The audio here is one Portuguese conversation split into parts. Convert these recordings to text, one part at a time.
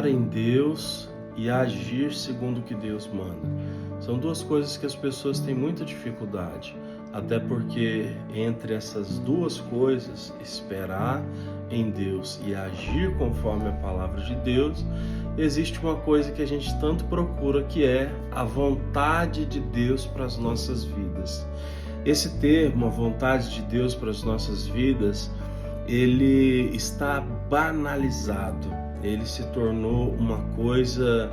esperar em Deus e agir segundo o que Deus manda. São duas coisas que as pessoas têm muita dificuldade, até porque entre essas duas coisas, esperar em Deus e agir conforme a palavra de Deus, existe uma coisa que a gente tanto procura, que é a vontade de Deus para as nossas vidas. Esse termo, a vontade de Deus para as nossas vidas, ele está banalizado, ele se tornou uma coisa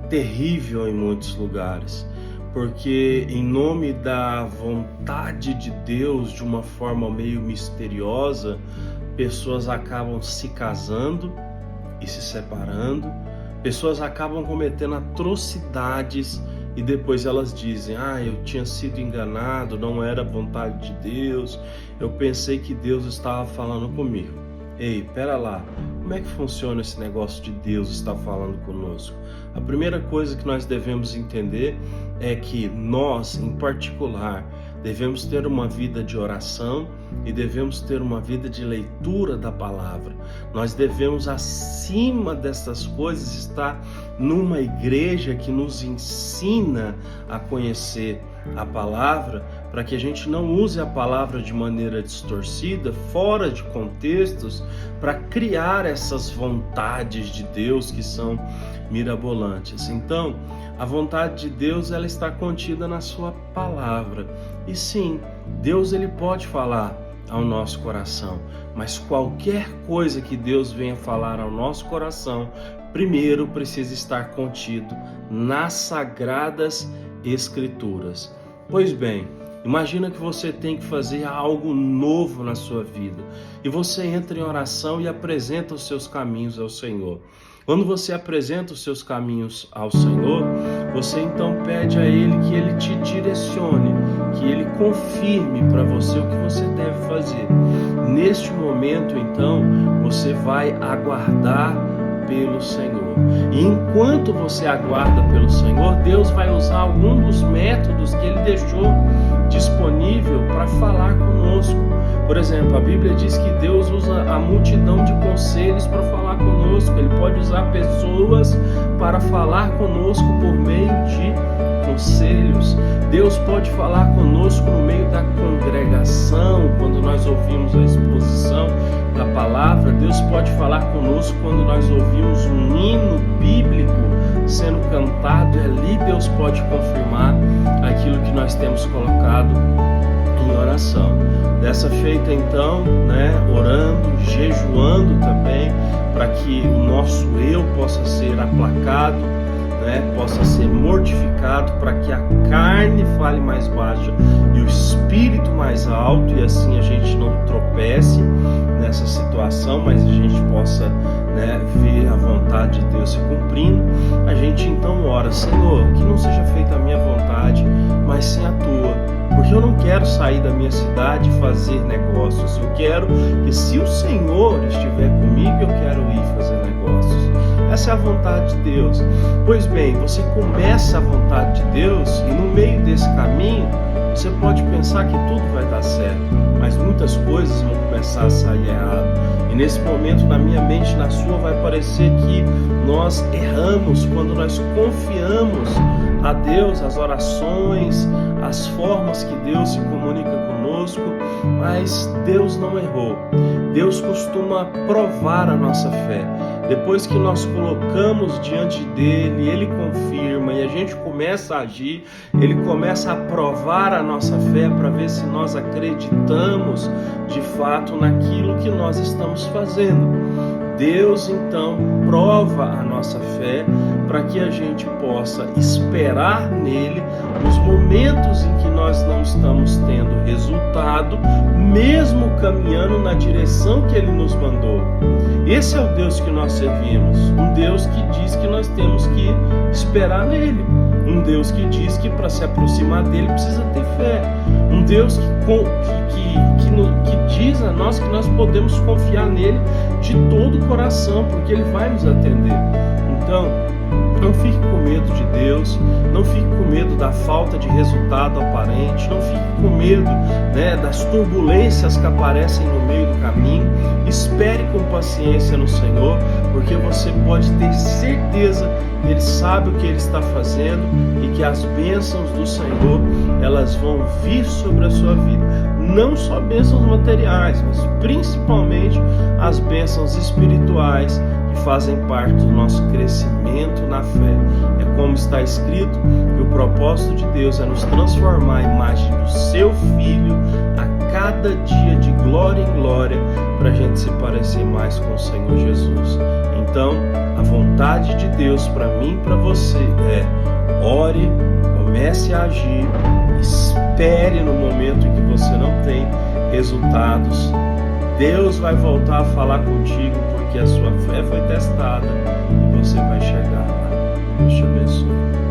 terrível em muitos lugares, porque em nome da vontade de Deus, de uma forma meio misteriosa, pessoas acabam se casando e se separando, pessoas acabam cometendo atrocidades e depois elas dizem: eu tinha sido enganado, não era a vontade de Deus, eu pensei que Deus estava falando comigo. Ei, pera lá, como é que funciona esse negócio de Deus estar falando conosco? A primeira coisa que nós devemos entender é que nós, em particular, devemos ter uma vida de oração e devemos ter uma vida de leitura da palavra. Nós devemos, acima dessas coisas, estar numa igreja que nos ensina a conhecer a palavra, para que a gente não use a palavra de maneira distorcida, fora de contextos, para criar essas vontades de Deus que são mirabolantes. Então, a vontade de Deus, ela está contida na sua palavra. E sim, Deus ele pode falar ao nosso coração, mas qualquer coisa que Deus venha falar ao nosso coração, primeiro precisa estar contido nas Sagradas Escrituras. Pois bem, imagina que você tem que fazer algo novo na sua vida e você entra em oração e apresenta os seus caminhos ao Senhor. Quando você apresenta os seus caminhos ao Senhor, você então pede a Ele que Ele te direcione, que Ele confirme para você o que você deve fazer. Neste momento, então, você vai aguardar pelo Senhor. E enquanto você aguarda pelo Senhor, Deus vai usar algum dos métodos que Ele deixou disponível para falar conosco. Por exemplo, a Bíblia diz que Deus usa a multidão de conselhos para falar conosco. Ele pode usar pessoas para falar conosco por meio de conselhos. Deus pode falar conosco no meio da congregação, quando nós ouvimos a exposição da palavra. Deus pode falar conosco quando nós ouvimos um hino bíblico sendo cantado, e ali Deus pode confirmar aquilo que nós temos colocado em oração. Dessa feita então, orando, jejuando também, para que o nosso eu possa ser aplacado, possa ser mortificado, para que a carne fale mais baixa e o espírito mais alto, e assim a gente não tropece nessa situação, mas a gente possa ver a vontade de Deus se cumprindo. A gente então ora: Senhor, que não seja feita a minha vontade, mas sim a tua, porque eu não quero sair da minha cidade e fazer negócios. Eu quero que, se o Senhor estiver comigo, eu quero ir fazer negócios. Essa é a vontade de Deus. Pois bem, você começa a vontade de Deus e no meio desse caminho você pode pensar que tudo vai dar certo, mas muitas coisas vão começar a sair errado. E nesse momento, na minha mente, na sua, vai parecer que nós erramos quando nós confiamos a Deus, as orações, as formas que Deus se comunica conosco, mas Deus não errou. Deus costuma provar a nossa fé. Depois que nós colocamos diante dele, ele confirma e a gente começa a agir, ele começa a provar a nossa fé para ver se nós acreditamos de fato naquilo que nós estamos fazendo. Deus então prova a nossa fé para que a gente possa esperar nele nos momentos em que nós não estamos tendo resultado, mesmo caminhando na direção que ele nos mandou. Esse é o Deus que nós servimos, um Deus que diz que nós temos que esperar nele, um Deus que diz que para se aproximar dele precisa ter fé, um Deus que que diz a nós que nós podemos confiar nele de todo o coração, porque ele vai nos atender. Então, não fique com medo de Deus, não fique com medo da falta de resultado aparente, não fique com medo, das turbulências que aparecem no meio do caminho. Espere com paciência no Senhor, porque você pode ter certeza que Ele sabe o que Ele está fazendo e que as bênçãos do Senhor, elas vão vir sobre a sua vida. Não só bênçãos materiais, mas principalmente as bênçãos espirituais, que fazem parte do nosso crescimento na fé. É como está escrito que o propósito de Deus é nos transformar à imagem do seu Filho a cada dia, de glória em glória, para a gente se parecer mais com o Senhor Jesus. Então, a vontade de Deus para mim e para você é: ore, comece a agir, espere no momento em que você não tem resultados. Deus vai voltar a falar contigo, porque a sua fé foi testada e você vai chegar lá. Deus te abençoe.